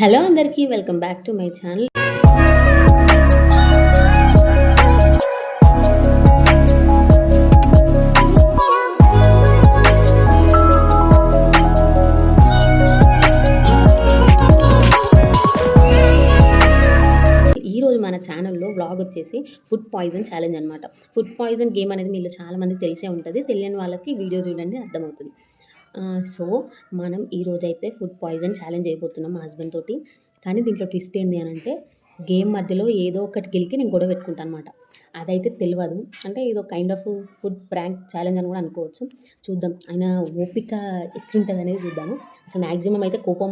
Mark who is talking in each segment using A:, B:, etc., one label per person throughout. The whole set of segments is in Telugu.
A: హలో అందరికీ welcome back to my channel. ఈరోజు మన ఛానల్లో వ్లాగ్ వచ్చేసి ఫుడ్ పాయిజన్ ఛాలెంజ్ అనమాట. ఫుడ్ పాయిజన్ గేమ్ అనేది మీలో చాలామందికి తెలిసే ఉంటుంది. తెలియని వాళ్ళకి వీడియో చూడండి, అర్థమవుతుంది. సో మనం ఈరోజైతే ఫుడ్ పాయిజన్ ఛాలెంజ్ అయిపోతున్నాం మా హస్బెండ్ తోటి. కానీ దీంట్లో ట్విస్ట్ ఏంది అని అంటే, గేమ్ మధ్యలో ఏదో ఒకటి గెలికి నేను గొడవ పెట్టుకుంటాను అనమాట. అదైతే తెలియదు, అంటే ఏదో kind of food prank challenge అని కూడా అనుకోవచ్చు. చూద్దాం ఆయన ఓపిక ఎట్లుంటుంది అనేది చూద్దాము. అసలు మ్యాక్సిమం అయితే కోపం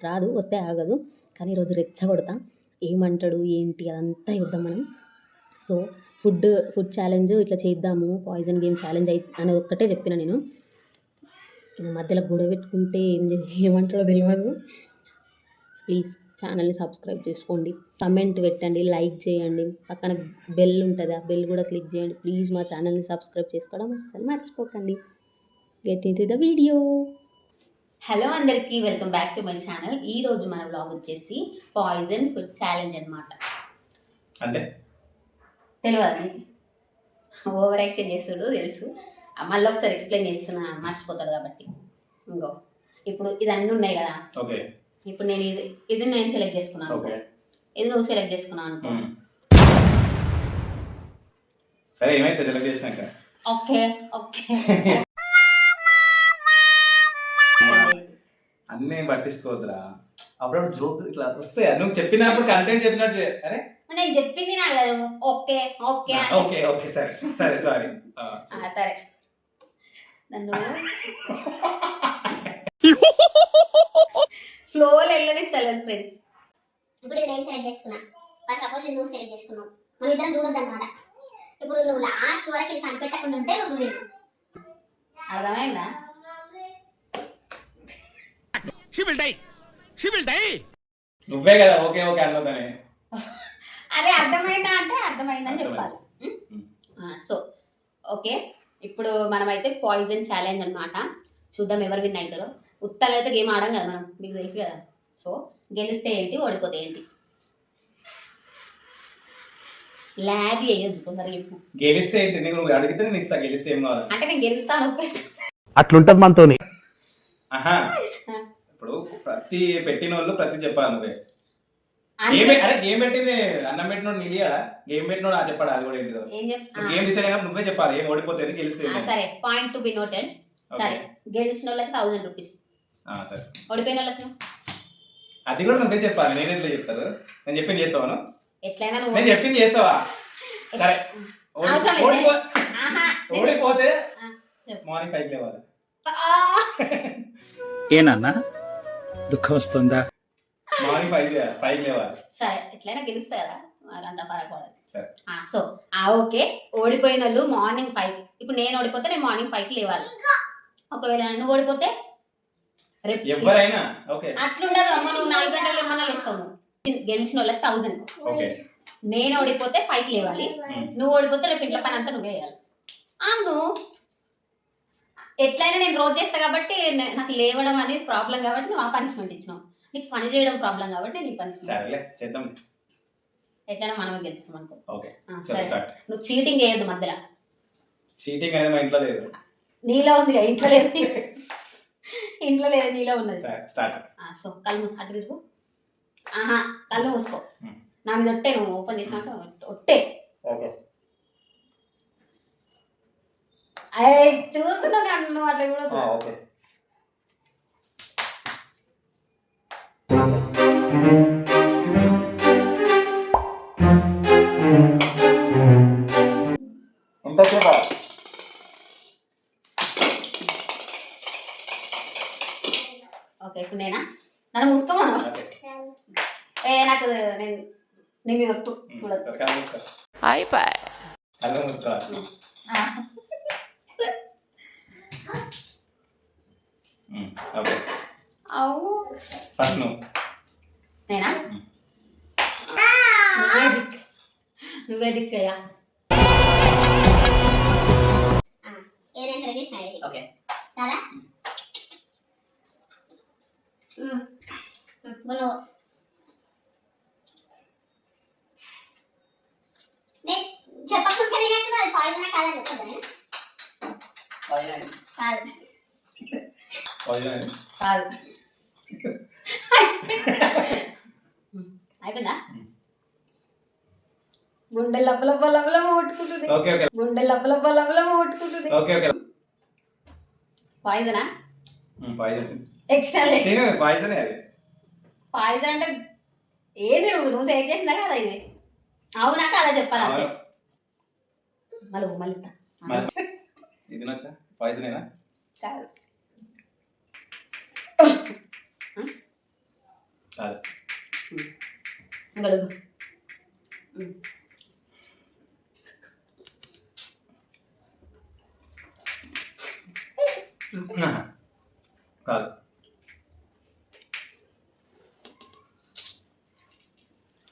A: రాదు, వస్తే ఆగదు. కానీ ఈరోజు రెచ్చగొడతా, ఏమంటాడు ఏంటి అదంతా చూద్దాం మనం. సో ఫుడ్ ఛాలెంజ్ ఇట్లా చేద్దాము, పాయిజన్ గేమ్ ఛాలెంజ్ అనేది ఒక్కటే చెప్పిన నేను. ఇక మధ్యలో గొడవ పెట్టుకుంటే ఏమంటాడో తెలియదు. ప్లీజ్ ఛానల్ని సబ్స్క్రైబ్ చేసుకోండి, కమెంట్ పెట్టండి, లైక్ చేయండి, పక్కన బెల్ ఉంటుంది, ఆ బెల్ కూడా క్లిక్ చేయండి. ప్లీజ్ మా ఛానల్ని సబ్స్క్రైబ్ చేసుకోవడం అస్సలు మర్చిపోకండి. Get into the video. Hello అందరికీ, welcome back to my channel. ఈరోజు మన వ్లాగ్ వచ్చేసి పాయిజన్ ఫుడ్ ఛాలెంజ్ అనమాట.
B: అంటే
A: తెలియదు, ఓవర్ యాక్షన్ చేస్తుడు తెలుసు. మళ్ళీ ఒకసారి ఎక్స్ప్లెయిన్ చేస్తున్నా, మర్చిపోతాడు కాబట్టి. ఇంకో ఇప్పుడు ఇది అన్నీ ఉన్నాయి కదా,
B: ఓకే.
A: ఇప్పుడు నేను ఇది నేను సెలెక్ట్ చేసుకున్నాను, ఇది నువ్వు సెలెక్ట్ చేసుకున్నావు అనుకో.
B: సరే ఏమైతే సెలెక్ట్ చేసినాక
A: ఓకే ఓకే
B: అన్నీ పట్టించుకోవద్దురా. అప్పుడప్పుడు జోక్ ఇట్లా వస్తాయి, నువ్వు చెప్పినప్పుడు కంటెంట్ చెప్పినట్టు. అరే
A: నేను చెప్పింది నా కదా, ఓకే ఓకే
B: ఓకే ఓకే సరే సరే సారీ
A: సరే. నన్ను ఫ్లోలో వెళ్ళనిస్తాను ఫ్రెండ్స్.
C: ఇప్పుడు ఇది నేను సెలెక్ట్ చేసుకున్నా, సపోజ్ ఇది నువ్వు సెలెక్ట్ చేసుకున్నావు, మనం ఇద్దరం చూడొద్దు అనమాట. ఇప్పుడు నువ్వు లాస్ట్ వరకు ఇది కనిపెట్టకుండా ఉంటే నువ్వు విను.
A: అర్థమైందా?
B: నువ్వే కదా ఓకే ఓకే అన్నదని.
A: అదే అర్థమైందా అంటే అర్థమైందని చెప్పాలి. సో ఓకే, ఇప్పుడు మనమైతే పాయిజన్ ఛాలెంజ్ అనమాట. చూద్దాం ఎవరు విన్ అవుతారో. ఉత్తగా అయితే గేమ్ ఆడం కదా మనం, మీకు తెలుసు కదా. సో గెలిస్తే ఏంటి, ఓడిపోతే ఏంటి. ల్యాగ్ వేయద్దు, తొందరగా చెప్పు.
B: గెలిస్తే ఏంటి, నువ్వు అడిగితే నేను ఇస్తా. గెలిస్తే ఏం కావాలి
A: అంటే నేను గెలుస్తాను,
D: అట్లుంటది మనతోని.
B: ఆహా, ఇప్పుడు ప్రతి పెట్టిన వాళ్ళు ప్రతి చెప్పాలి నువ్వే. అరే గేమ్ పెట్టింది అన్నం పెట్టినోడు నీళ్ళియాడా, గేమ్ పెట్టినోడు చెప్పాడు అది కూడా ఏంటిదో. గేమ్ డిసైడ్ అయినా నువ్వే చెప్పాలి, ఏం ఓడిపోతుంది గెలిస్తే.
A: సరే, పాయింట్ టు బి నోటెడ్. సరే, గెలిచిన వాళ్ళకి 1000 రూపీస్,
B: సరే.
A: ఓడిపోయిన వాళ్ళకి
B: అది కూడా నువ్వే చెప్పాలి, నేను ఎట్లా చెప్తారు. నేను చెప్పింది చేస్తావా?
A: ఎట్లయినా
B: నేను చెప్పింది చేస్తావా? సరే, ఓడిపోతే మార్నింగ్ 5 లేవాలి.
D: ఏనన్నా దుఃఖం వస్తుందా?
B: మార్నింగ్ 5 లేవాలి.
A: సరే, ఎట్లయినా గెలుస్తా కదా, మరి అంత పడకూడదు. సో ఓకే, ఓడిపోయిన వాళ్ళు మార్నింగ్ 5. ఇప్పుడు నేను ఓడిపోతే నేను మార్నింగ్ 5కి లేవాలి. ఒకవేళ నువ్వు ఓడిపోతే
B: ఎవరైనా
A: అట్లుండదు అమ్మ, నువ్వు 4 గంటలు ఏమన్నా లేస్తావు. గెలిచిన వాళ్ళకి 1000. నేను ఓడిపోతే 5కి లేవాలి, నువ్వు ఓడిపోతే రేపు ఇంట్లో పని అంతా నువ్వే వేయాలి. నువ్వు ఎట్లయినా నేను రోజు చేస్తా కాబట్టి నాకు లేవడం అనేది ప్రాబ్లం కాబట్టి నువ్వు ఆ పనిష్మెంట్ ఇచ్చినావు. నీకు పని చేయడం ప్రాబ్లం కాబట్టి నీ పనిష్మెంట్. ఎట్లయినా మనమే గెలుస్తాం అనుకో. నువ్వు చీటింగ్ చేయొద్దు మధ్యలో.
B: చీటింగ్ అనేది మా ఇంట్లో లేదు.
A: నీలో ఉంది, ఇంట్లో లేదు. ఇంట్లో లేదు, నీలో ఉన్నది. సో కళ్ళు అటు తిరుగు. కళ్ళు మూసుకో. నా మీద ఒట్టే, నువ్వు ఓపెన్ చేసినట్టు ఒట్టే. చూస్తున్నావు కానీ నువ్వు అట్లా కూడా. ఓకే, ఇప్పుడు నేనా? నన్ను మూసుకోమను. నాకు నేను ఒట్టు చూడదు.
D: అయిపోయి
A: నేనా? నువ్వే దిక్కయ్యా.
C: ఏదైనా సెలెక్ట్ చేసినా
A: ఓకే
C: కదా. నువ్వు పాయిజన్ కాదని చెప్పొద్దా?
A: పాయిజన్
C: కాదు.
B: పాయిజన్
A: కాదు. అయిపోయిందా? గుండె లబ్బ లబ్బ లబ్బ లబ్బ కొట్టుకుంటుంది.
B: ఓకే ఓకే
A: గుండె లబ్బ లబ్బ లబ్బ లబ్బ కొట్టుకుంటుంది.
B: ఓకే ఓకే
A: పాయిజనా?
B: పాయిజన్
A: ఎక్స్ట్రా లేదు.
B: నేను పాయిజనే అది.
A: పాయిజన్ అంటే ఏది నువ్వు సెలెక్ట్ చేసిందా కదా ఇది? అవునా కదా చెప్పాలంటే మళ్ళీ మళ్ళీ
B: ఇది నచ్చా పాయిజనేనా?
A: కాదు
B: కాదు.
A: ఇంకడుగు.
B: కాదు.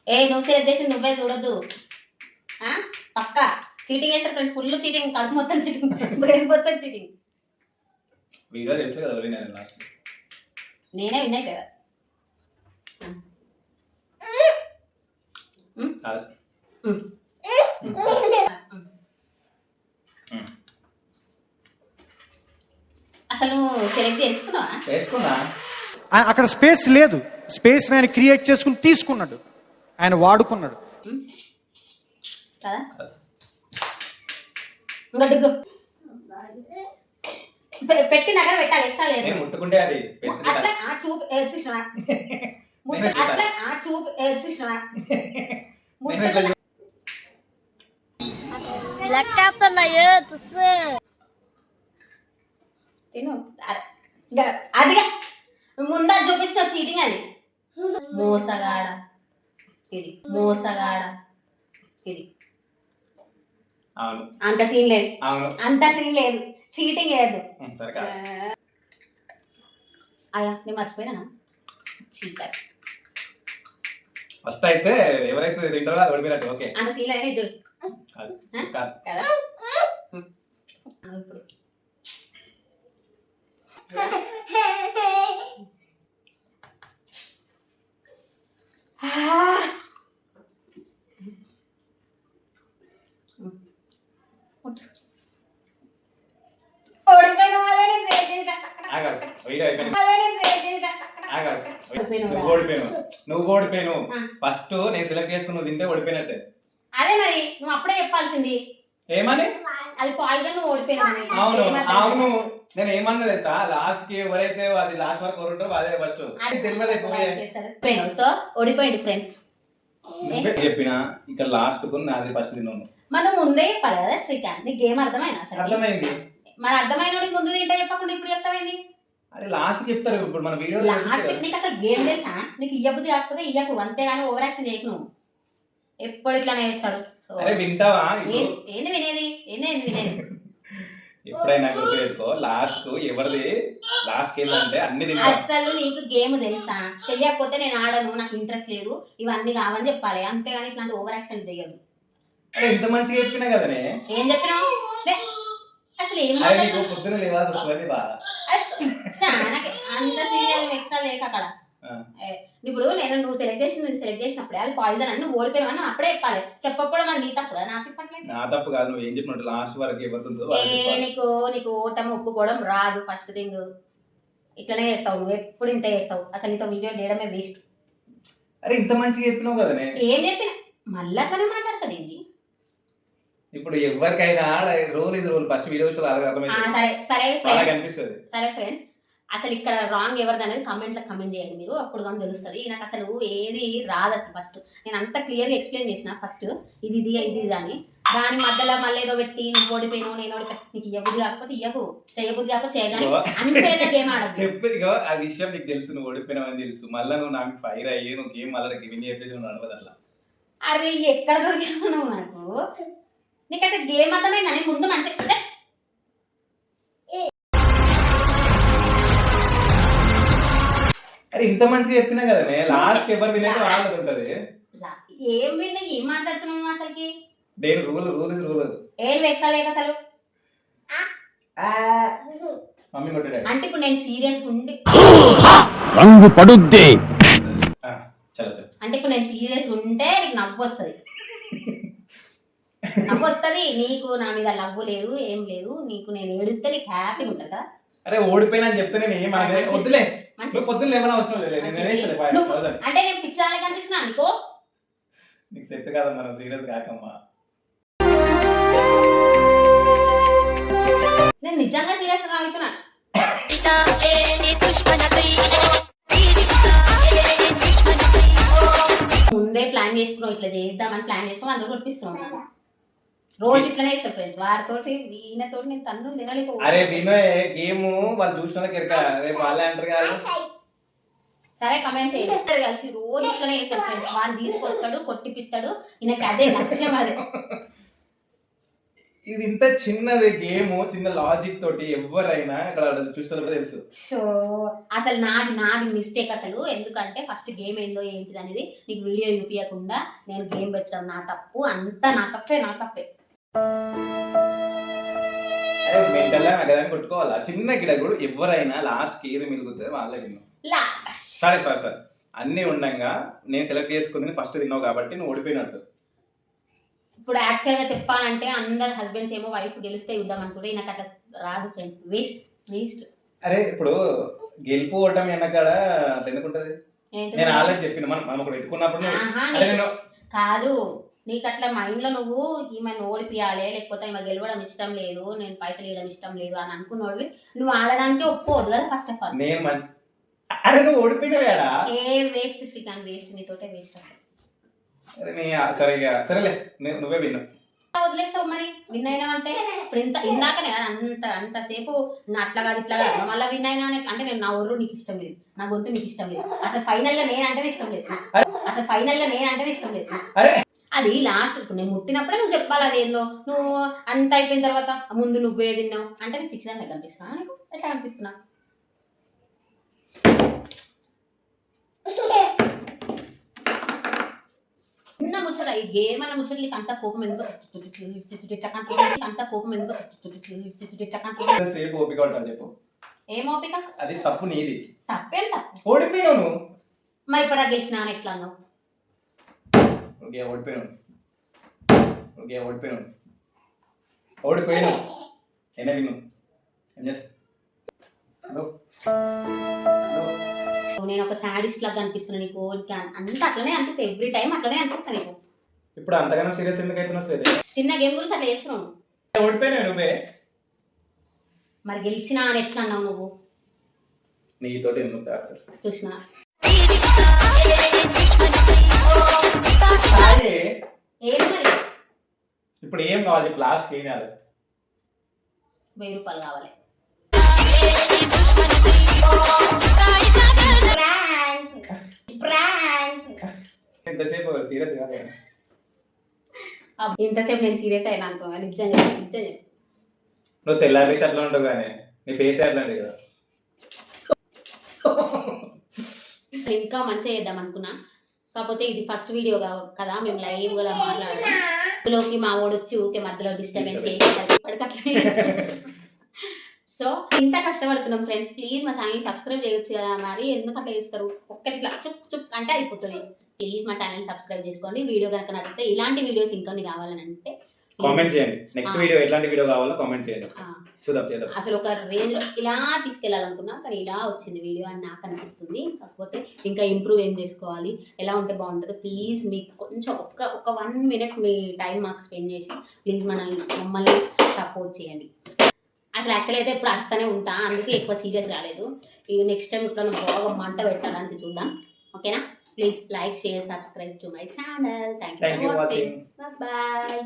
A: ఏ నువ్వు సెలెక్ట్ చేసి నువ్వే చూడొద్దు. పక్కా చీటింగ్ చేస్తారు ఫ్రెండ్స్. ఫుల్ చీటింగ్, కడుపు మొత్తం చీటింగ్, బ్రెయిన్ మొత్తం చీటింగ్.
B: వీడియో తెలుసు కదా నేను లాస్ట్
A: నేనే విన్నాయి కదా.
B: కాదు.
A: అసలు నువ్వు సెలెక్ట్ చేసుకున్నావా?
B: చేసుకున్నా.
E: అక్కడ స్పేస్ లేదు. స్పేస్ ఆయన క్రియేట్ చేసుకుని తీసుకున్నాడు, ఆయన వాడుకున్నాడు
A: కదా. ఇంకడుగు పెట్టి నగర పెట్టాలి. ఎక్స్ట్రా లేదు.
B: నేను ముట్టుకుంటే అది
A: అట్లా ఆ చూపు చూసినా అట్లా ఆ చూపు చూసినా తిను అదిగా ముందా చూపించిన చీటింగ్ అది. మోసగాడ ఇది, మోసగాడ ఇది.
B: అవును.
A: అంత సీన్ లేదు.
B: అవును.
A: అంత సీన్ లేదు. చీటింగ్ లేదు.
B: సరే కాదు.
A: అయ్యా నేను మర్చిపోయినా చీటర్.
B: ఫస్ట్ అయితే ఎవరైతే తింటారో అది ఓడిపోయినట్టు. ఓకే
A: అంత సీన్ అనేది ఇది
B: కాదు. కాదు.
A: కదా. ఇప్పుడు
B: నువ్వు ఓడిపోయాను. ఫస్ట్ నేను సెలెక్ట్ చేసుకుని నువ్వు తింటే ఓడిపోయినట్టే.
A: అదే మరి నువ్వు అప్పుడే చెప్పాల్సింది.
B: ఏమని?
A: అది పాయిజన్, నువ్వు ఓడిపోయినావు.
B: అవును అవును. నేను ఏమన్నా తెలుసా, లాస్ట్ కి ఎవరైతే అది లాస్ట్ వరకు ఉంటారో అదే ఫస్ట్ తెలియదు.
A: సో ఓడిపోయింది ఫ్రెండ్స్.
B: చెప్పినా ఇక్కడ లాస్ట్ కు నాది ఫస్ట్ తిన్నాను.
A: మనం ముందే చెప్పాలి కదా శ్రీకాంత్. నీకు గేమ్ అర్థమైనా?
B: అర్థమైంది.
A: మరి అర్థమైన ముందు తింటే చెప్పకుండా ఇప్పుడు చెప్తామైంది.
B: అరే లాస్ట్ చెప్తారు. ఇప్పుడు మన వీడియో
A: లాస్ట్ నీకు అసలు గేమ్ తెలుసా? నీకు ఇయ్యబుద్ధి కాకపోతే ఇయ్యకు, అంతేగాని ఓవర్ యాక్షన్ చేయకు. నువ్వు ఎప్పుడు ఇట్లానే చేస్తాడు.
B: అరే వింటావా?
A: ఏంది వినేది? ఏంది వినేది?
B: ఎప్పుడైనా గుర్తు పెట్టుకో, లాస్ట్ ఎవరిది లాస్ట్ ఏంటంటే అన్ని తింటా.
A: అసలు నీకు గేమ్ తెలుసా? తెలియకపోతే నేను ఆడను, నాకు ఇంట్రెస్ట్ లేదు, ఇవన్నీ కావని చెప్పాలి. అంతేగాని ఇట్లాంటి ఓవర్ యాక్షన్ చేయదు.
B: అరే ఇంత మంచిగా చెప్పినా కదనే.
A: ఏం చెప్పినావు అసలు? ఏం
B: నీకు పొద్దున లేవాల్సి వస్తుంది బాగా.
A: అంత సీరియల్ ఎక్స్ట్రా లేక అక్కడ. ఇప్పుడు నువ్వు సెలెక్ట్ చేసినప్పుడే అది పాయిజన్ అని నువ్వు ఓడిపోయావని అప్పుడే చెప్పాలి. చెప్పకపోవడం అది నీ తప్పు కదా. నాకు చెప్పట్లేదు.
B: నా తప్పు కాదు. నువ్వు ఏం చెప్పినట్టు లాస్ట్ వరకు ఎవరుతుందో
A: నీకు ఓటమి ఒప్పుకోవడం రాదు. ఫస్ట్ థింగ్ ఇట్లనే చేస్తావు నువ్వు. ఎప్పుడు ఇంత చేస్తావు. అసలు నీతో వీడియో చేయడమే వేస్ట్.
B: అరే ఇంత మంచిగా చెప్పినావు కదనే.
A: ఏం చెప్పినా మళ్ళీ అట్లనే మాట్లాడుతుంది ఏంటి?
B: ఇప్పుడు ఎవరికైనా rule is rule. First video అనిపిస్తుంది.
A: సరే ఫ్రెండ్స్, అసలు ఇక్కడ రాంగ్ ఎవరిది అనేది కమెంట్ చేయండి మీరు. అప్పుడు కానీ తెలుస్తుంది. నాకు అసలు ఏది రాదు అసలు. ఫస్ట్ నేను అంత క్లియర్గా ఎక్స్ప్లెయిన్ చేసిన. ఫస్ట్ ఇది ఇది అని దాని మధ్యలో మళ్ళీ ఏదో పెట్టి నువ్వు ఓడిపోయినావు నేను ఓడిపోయి. నీకు ఇవ్వబుద్ధి కాకపోతే ఇవ్వకు, చేయబుద్ధి కాకపోతే చేయగానే అంతేనా గేమ్ ఆడదు.
B: చెప్పు ఆ విషయం నీకు తెలుసు. నువ్వు ఓడిపోయినావని తెలుసు. మళ్ళీ నువ్వు నాకు ఫైర్ అయ్యి నువ్వు గేమ్ మళ్ళీ విని చెప్పేసి నువ్వు నడవదు అట్లా.
A: అరే ఎక్కడ దొరికావు నువ్వు నాకు? నీకు అసలు గేమ్ అర్థమైందని ముందు మంచిగా
B: అరే ఇంత మంచిగా చెప్పినా కదనే. లాస్ట్ ఎవరు వినేది వాళ్ళది ఉంటది.
A: ఏం విన్నా? ఏం మాట్లాడుతున్నావు అసలుకి?
B: దేని రూల్ ఇస్ రూల్.
A: ఏం వేస్తా లేదు అసలు.
B: మమ్మీ కొట్టాడు
A: అంటే ఇప్పుడు నేను సీరియస్ ఉండి
D: రంగు పడుద్ది.
B: చలో చలో.
A: అంటే ఇప్పుడు నేను సీరియస్ ఉంటే నీకు నవ్వు వస్తుంది. నవ్వు వస్తుంది నీకు, నా మీద లవ్ లేదు ఏం లేదు నీకు, నేను ఏడుస్తే నీకు హ్యాపీగా ఉంటుంది కదా.
B: అరే ఓడిపోయినా అని చెప్తే నేను ఏం అనలే. వద్దులే,
A: మంచి
B: నువ్వు పొద్దున్న లేవని అవసరం లేదు, నేను వేస్తలే 5,000.
A: అంటే నేను పిచ్చాలే కనిపిస్తున్నా అనుకో.
B: నీకు సెట్ కాదు, మనం సీరియస్ కాకమ్మా.
A: నేను నిజంగా సీరియస్ గా అడుగుతున్నా. ముందే ప్లాన్ చేసుకున్నాం, ఇట్లా చేద్దామని ప్లాన్ చేసుకున్నాం, అందరూ కొట్టిస్తున్నాం. రోజు ఇట్లనే ఇస్తారు ఫ్రెండ్స్, వారితోటి వీళ్ళతోటి నేను తన్ను తినలేక.
B: అరే వినో గేమ్ వాళ్ళు చూసిన కిరక, రేపు వాళ్ళే అంటారు కాదు.
A: సరే కమెంట్ చేయండి. ఇద్దరు కలిసి రోజు ఇట్లనే చేస్తారు ఫ్రెండ్స్, వాళ్ళు తీసుకొస్తాడు కొట్టిపిస్తాడు, ఈయనకి అదే లక్ష్యం అదే.
B: ఇది ఇంత చిన్నది గేమ్, చిన్న లాజిక్ తోటి ఎవరైనా అక్కడ చూస్తున్నప్పుడు తెలుసు.
A: సో అసలు నాది మిస్టేక్ అసలు, ఎందుకంటే ఫస్ట్ గేమ్ ఏందో ఏంటిది అనేది నీకు వీడియో చూపించకుండా నేను గేమ్ పెట్టడం నా తప్పు, అంతా నా తప్పే.
B: అరే మెంటల్ గా నాకు దాన్ని కొట్టుకోవాలా, చిన్న గిడ కూడా ఎవరైనా లాస్ట్ ఏది మిగులుతుంది వాళ్ళే విన్నాం. సరే అన్ని ఉండంగా నేను సెలెక్ట్ చేసుకుంది ఫస్ట్ తిన్నావు కాబట్టి నువ్వు ఓడిపోయినట్టు.
A: ఇప్పుడు యాక్చువల్గా చెప్పాలంటే అందరు హస్బెండ్స్ ఏమో వైఫ్ గెలిస్తే ఇద్దాం అనుకుంటే నాకు అట్లా రాదు ఫ్రెండ్స్, వేస్ట్. అరే
B: ఇప్పుడు గెలుపు ఓటం వెనకాడ ఎందుకుంటది, నేను ఆల్రెడీ చెప్పిన మనం ఒకటి పెట్టుకున్నప్పుడు
A: కాదు, నీకు అట్లా మైండ్ లో నువ్వు ఈమెను ఓడిపియాలి, లేకపోతే ఈమె గెలవడం ఇష్టం లేదు, నేను పైసలు ఇవ్వడం ఇష్టం లేదు అని అనుకున్నోడివి నువ్వు ఆడడానికి ఒప్పుకోవద్దు కదా ఫస్ట్ ఆఫ్ ఆల్.
B: నేను అరే నువ్వు ఓడిపోయినవేడా?
A: వేస్ట్ శ్రీకాంత్, వేస్ట్, నీతోటే వేస్ట్ అసలు.
B: సరేలే నువ్వే విన్నా
A: వదిలేస్తావు మరి, విన్ అయినా అంటే ఇప్పుడు ఇందాకనే అంతసేపు నా అట్లా కాదు ఇట్లా కాదు మళ్ళీ విన్ అయినా అంటే నేను నా ఊరు నీకు ఇష్టం లేదు, నా గొంతు నీకు ఇష్టం లేదు, అసలు ఫైనల్ గా నేనంటే ఇష్టం లేదు. అది లాస్ట్ నేను ముట్టినప్పుడే నువ్వు చెప్పాలి అదేందో, నువ్వు అంత అయిపోయిన తర్వాత ముందు నువ్వే తిన్నావు అంటే నీకు పిచ్చిదాన్ని కనిపిస్తున్నా, నీకు ఎట్లా కనిపిస్తున్నా? చిన్న ముచ్చట ఈ గేమ్ అన్న ముచ్చట నీకు అంత కోపం ఎందుకు?
B: సేపు ఓపిక ఉంటాను చెప్పు.
A: ఏం ఓపిక?
B: అది తప్పు నీది.
A: తప్పేం తప్పు?
B: ఓడిపోయినావు.
A: మరి ఇప్పుడు గెలిచినా ఎట్లా అన్నావు?
B: ఓడిపోయినావు అయినా విను ఏం చేస్తావు?
A: నేను ఒక సాడిస్ట్ లాగా అనిపిస్తున్నా నీకు, అంతా అట్లనే అనిపిస్తుంది, ఎవ్రీ టైం అట్లనే అనిపిస్తా నీకు.
B: ఇప్పుడు అంతగానో సీరియస్ ఎందుకు అవుతున్నావు?
A: చిన్న గేమ్ గురించి అట్లా చేస్తున్నావు.
B: ఓడిపోయినావు నువ్వే.
A: మరి గెలిచినా అని ఎట్లా అన్నావు నువ్వు?
B: నీతోటి ఎందుకు
A: చూసినా ఏది మరి
B: ఇప్పుడు ఏం కావాలి క్లాస్ చేయాలి?
A: 1000 రూపాయలు కావాలి.
B: ఇంతసేపు సీరియస్ కాదు.
A: ఇంతసేపు నేను సీరియస్ అయినా అనుకో, నిజంగా
B: నువ్వు తెల్లారేసి అట్లా ఉంటావు కానీ నీ ఫేస్ అట్లాంటి కదా.
A: ఇంకా మంచిగా చేద్దాం అనుకున్నా, కాకపోతే ఇది ఫస్ట్ వీడియో కదా, మేము లైవ్ కూడా మాట్లాడడం, అందులోకి మా వాడు వచ్చి ఊకే మధ్యలో డిస్టర్బెన్స్ చేసేది ఇప్పటికట్లే. సో ఇంత కష్టపడుతున్నాం ఫ్రెండ్స్, ప్లీజ్ మా ఛానల్ సబ్స్క్రైబ్ చేయొచ్చు కదా, మరి ఎందుకు అట్లా చేస్తారు? ఒక్కటి ఇట్లా చుప్ అంటే అయిపోతుంది. ప్లీజ్ మా ఛానల్ సబ్స్క్రైబ్ చేసుకోండి. వీడియో కనుక నచ్చితే ఇలాంటి వీడియోస్ ఇంకా కావాలని అంటే
B: కామెంట్ చేయండి. నెక్స్ట్ వీడియో ఎట్లాంటి వీడియో కావాలో కామెంట్ చేయండి, చూద్దాం. అసలు
A: ఒక రేంజ్ లో ఇలా తీసుకెళ్లాలనుకున్నా కానీ ఇలా వచ్చింది వీడియో అని నాకు అనిపిస్తుంది. కాకపోతే ఇంకా ఇంప్రూవ్ ఏం చేసుకోవాలి, ఎలా ఉంటే బాగుంటుందో ప్లీజ్ మీకు కొంచెం ఒక 1 minute మీ టైం మాకు స్పెండ్ చేసి ప్లీజ్ మమ్మల్ని సపోర్ట్ చేయండి. అసలు యాక్చువల్ అయితే ఇప్పుడు అరుస్తూనే ఉంటా, అందుకే ఎక్కువ సీరియస్ రాలేదు. ఇక నెక్స్ట్ టైం ఇప్పుడు బాగా మంట పెట్టడానికి చూద్దాం, ఓకేనా? Please like, share, subscribe to my channel. Thank you for watching. Bye.